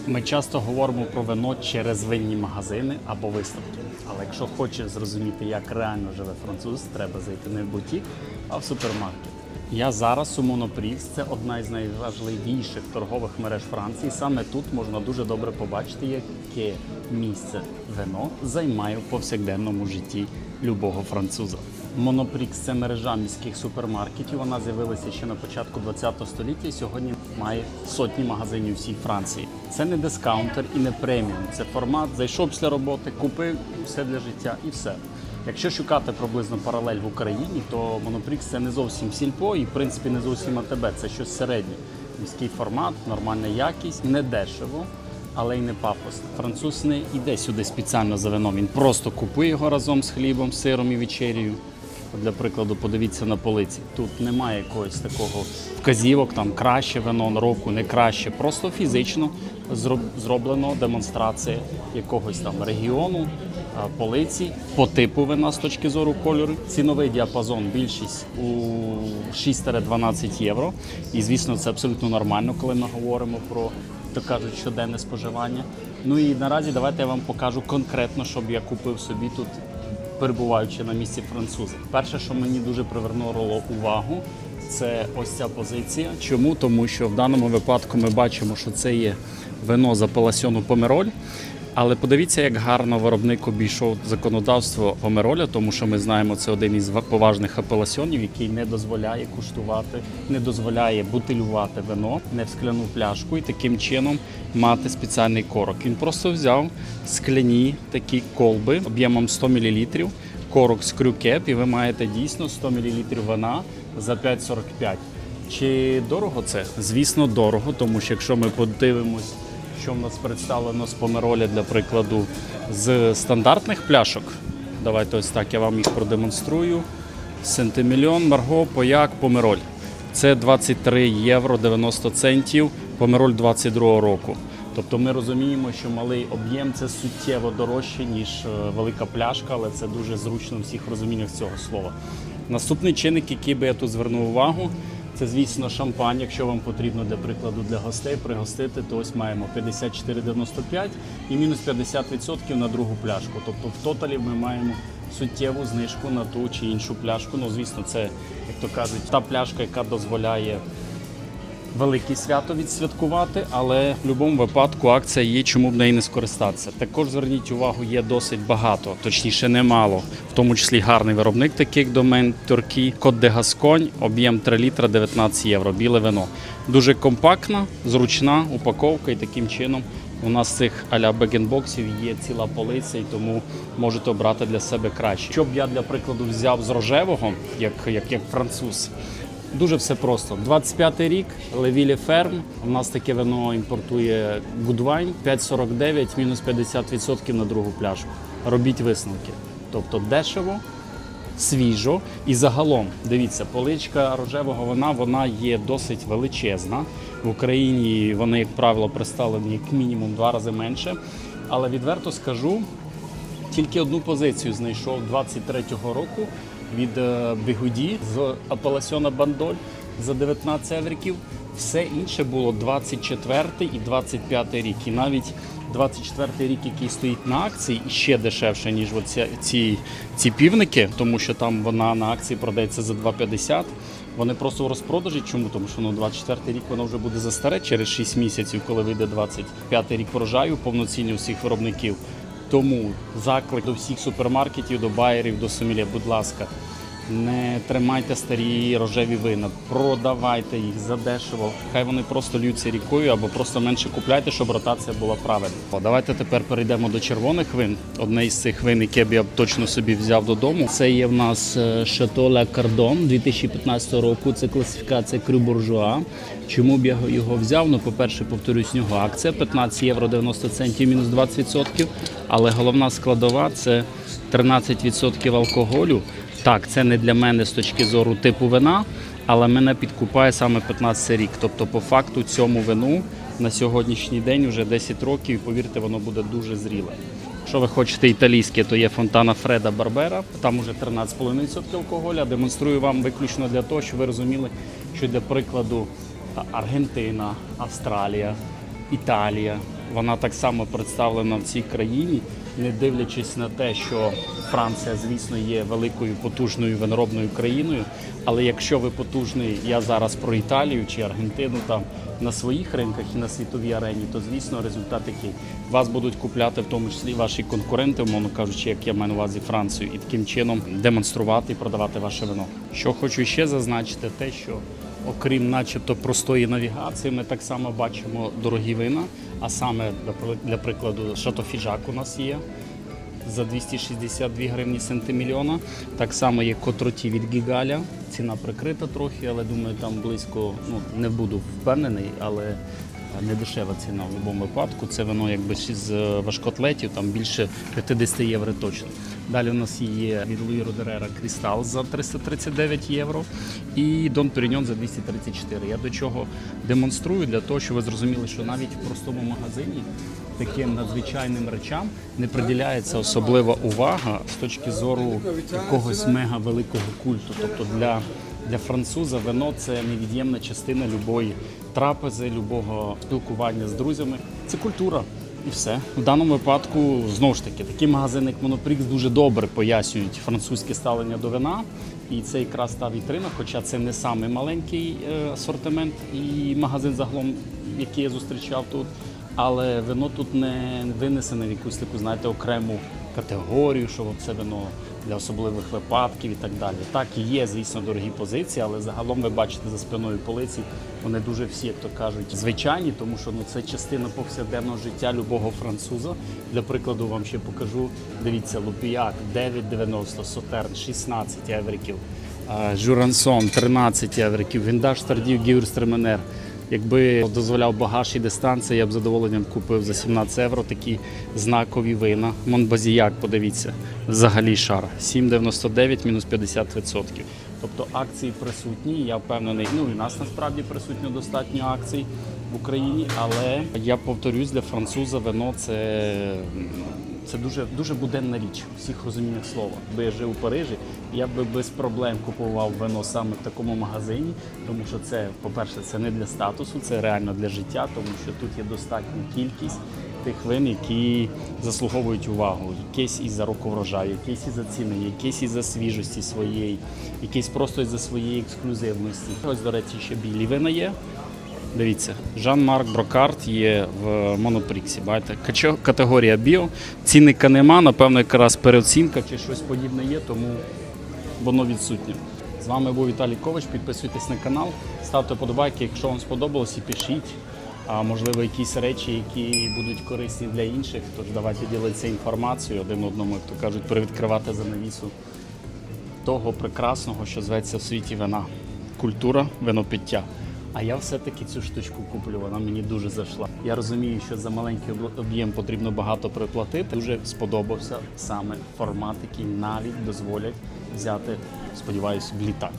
Ми часто говоримо про вино через винні магазини або виставки. Але якщо хочеш зрозуміти, як реально живе француз, треба зайти не в бутік, а в супермаркет. Я зараз у Monoprix, це одна із найважливіших торгових мереж Франції. Саме тут можна дуже добре побачити, яке місце вино займає в повсякденному житті любого француза. Monoprix – це мережа міських супермаркетів. Вона з'явилася ще на початку ХХ століття і сьогодні має сотні магазинів всій Франції. Це не дискаунтер і не преміум. Це формат, зайшов після роботи, купив все для життя і все. Якщо шукати приблизно паралель в Україні, то Monoprix – це не зовсім сільпо і, в принципі, не зовсім АТБ. Це щось середнє. Міський формат, нормальна якість, не дешево, але й не пафосно. Француз не йде сюди спеціально за вином, він просто купує його разом з хлібом, сиром і вечерею. Для прикладу, подивіться на полиці. Тут немає якогось такого вказівок, там краще вино року, не краще. Просто фізично зроблено демонстрація якогось там регіону, полиці, по типу вина з точки зору кольору. Ціновий діапазон більшість у 6-12 євро. І, звісно, це абсолютно нормально, коли ми говоримо про, то кажуть, щоденне споживання. Ну і наразі давайте я вам покажу конкретно, щоб я купив собі тут, перебуваючи на місці француза. Перше, що мені дуже привернуло увагу, це ось ця позиція. Чому? Тому що в даному випадку ми бачимо, що це є вино з апелясьйону Помероль. Але подивіться, як гарно виробник обійшов законодавство Помероля, тому що ми знаємо, це один із поважних апелясьйонів, який не дозволяє куштувати, не дозволяє бутилювати вино не в скляну пляшку і таким чином мати спеціальний корок. Він просто взяв скляні такі колби об'ємом 100 мл, корок з крюкеп, і ви маєте дійсно 100 мл вина за 5,45. Чи дорого це? Звісно, дорого, тому що якщо ми подивимось, що в нас представлено з Помероля, для прикладу, з стандартних пляшок. Давайте ось так я вам їх продемонструю. Сентимільон, Марго, Пояк, Помероль. Це 23 євро 90 центів, Помероль 22 року. Тобто ми розуміємо, що малий об'єм – це суттєво дорожче, ніж велика пляшка, але це дуже зручно в всіх розуміннях цього слова. Наступний чинник, який би я тут звернув увагу, це, звісно, шампань. Якщо вам потрібно, для прикладу, для гостей пригостити, то ось маємо 54,95 і мінус 50% на другу пляшку. Тобто в тоталі ми маємо суттєву знижку на ту чи іншу пляшку. Ну, звісно, це, як то кажуть, та пляшка, яка дозволяє велике свято відсвяткувати, але в будь-якому випадку акція є, чому б неї не скористатися. Також, зверніть увагу, є досить багато, точніше немало, в тому числі гарний виробник, такий як Domaine Turquie, Côte de Gascogne, об'єм 3 літра, 19 євро, біле вино. Дуже компактна, зручна упаковка і таким чином у нас цих а-ля бек-ін-боксів є ціла полиця, і тому можете обрати для себе краще. Що б я, для прикладу, взяв з рожевого, як француз? Дуже все просто. 25-й рік, Левілі Ферм. У нас таке вино імпортує Goodwine. 5,49, мінус 50% на другу пляшку. Робіть висновки. Тобто дешево, свіжо і загалом, дивіться, поличка рожевого вина, вона є досить величезна. В Україні вони, як правило, представлені як мінімум 2 рази менше. Але відверто скажу, тільки одну позицію знайшов 23-го року від Бігуді з апелясьйона Бандоль за 19 евриків. Все інше було 24-й і 25-й рік. І навіть 24-й рік, який стоїть на акції, ще дешевше, ніж ці півники, тому що там вона на акції продається за 2,50. Вони просто в розпродажі. Чому? Тому що 24-й рік воно вже буде застаре через 6 місяців, коли вийде 25-й рік врожаю повноцінний у всіх виробників. Тому заклик до всіх супермаркетів, до байерів, до сомельє, будь ласка, не тримайте старі рожеві вина, продавайте їх задешево. Хай вони просто льються рікою або просто менше купляйте, щоб ротація була правильна. Давайте тепер перейдемо до червоних вин. Одне із цих вин, яке б я точно собі взяв додому, це є в нас Chateau Le Cardon 2015 року. Це класифікація Cru Bourgeois. Чому б я його взяв? Ну, по-перше, повторюсь, в нього акція 15 євро 90 центів, мінус 20%. Але головна складова – це 13% алкоголю. Так, це не для мене з точки зору типу вина, але мене підкупає саме 15 рік. Тобто, по факту, цьому вину на сьогоднішній день вже 10 років, і повірте, воно буде дуже зріле. Якщо ви хочете італійське, то є Фонтана Фредда Барбера, там уже 13,5% алкоголю. Демонструю вам виключно для того, щоб ви розуміли, що, для прикладу, Аргентина, Австралія, Італія, Вона так само представлена в цій країні, не дивлячись на те, що Франція, звісно, є великою потужною виноробною країною. Але якщо ви потужний, я зараз про Італію чи Аргентину там на своїх ринках і на світовій арені, то звісно результат який. Вас будуть купляти в тому числі ваші конкуренти, умовно кажучи, як я маю на увазі Францію, і таким чином демонструвати і продавати ваше вино. Що хочу ще зазначити, те, що окрім начебто простої навігації, ми так само бачимо дорогі вина, а саме, для прикладу, Шато Фіжак у нас є за 262 гривні сантимільйона. Так само є Котроті від Гігаля. Ціна прикрита трохи, але думаю, там близько, не буду впевнений, але не дешева ціна в будь-якому випадку. Це вино якби з важкоатлетів, там більше 50 євро точно. Далі у нас є від Луї Родерера Крістал за 339 євро і Дон Періньон за 234. Я до чого демонструю? Для того, щоб ви зрозуміли, що навіть в простому магазині таким надзвичайним речам не приділяється особлива увага з точки зору якогось мега великого культу. Тобто для француза вино – це невід'ємна частина любої трапези, любого спілкування з друзями. Це культура. І все. В даному випадку, знову ж таки, такі магазини, як Monoprix, дуже добре пояснюють французьке ставлення до вина. І це якраз та вітрина, хоча це не самий маленький асортимент і магазин загалом, який я зустрічав тут. Але вино тут не винесене в якусь таку, знаєте, окрему категорію, що це вино для особливих випадків і так далі. Так, є, звісно, дорогі позиції, але загалом ви бачите за спиною полиці, вони дуже всі, як то кажуть, звичайні, тому що це частина повсякденного життя любого француза. Для прикладу вам ще покажу. Дивіться, Лупіяк 9,90, Сотерн 16 євриків, Журансон 13 євриків, Віндаж Тардів Гівюрстременер. Якби дозволяв багаж і дистанція, я б з задоволенням купив за 17 євро такі знакові вина. Монбазіяк, подивіться, взагалі шар. 7,99 мінус 50%. Тобто акції присутні, я впевнений, і в нас насправді присутньо достатньо акцій в Україні, але я повторюсь, для француза вино це дуже буденна річ у всіх розуміннях слова. Якби я жив у Парижі, я би без проблем купував вино саме в такому магазині, тому що це, по-перше, це не для статусу, це реально для життя, тому що тут є достатня кількість тих вин, які заслуговують увагу. Якесь із-за року врожаю, якесь із-за ціни, якесь із-за свіжості своєї, якесь просто із-за своєї ексклюзивності. Ось, до речі, ще білі вина є. Дивіться, Жан-Марк Брокарт є в Монопріксі, бачите, категорія біо, цінника нема, напевно, якраз переоцінка чи щось подібне є, тому воно відсутнє. З вами був Віталій Ковач, підписуйтесь на канал, ставте подобайки, якщо вам сподобалось, і пишіть, а можливо якісь речі, які будуть корисні для інших, тож давайте ділитися інформацією один одному, як то кажуть, привідкривати занавісу того прекрасного, що зветься в світі вина. Культура винопиття. А я все-таки цю штучку куплю, вона мені дуже зайшла. Я розумію, що за маленький об'єм потрібно багато приплатити. Дуже сподобався саме формат, який навіть дозволять взяти, сподіваюся, в літак.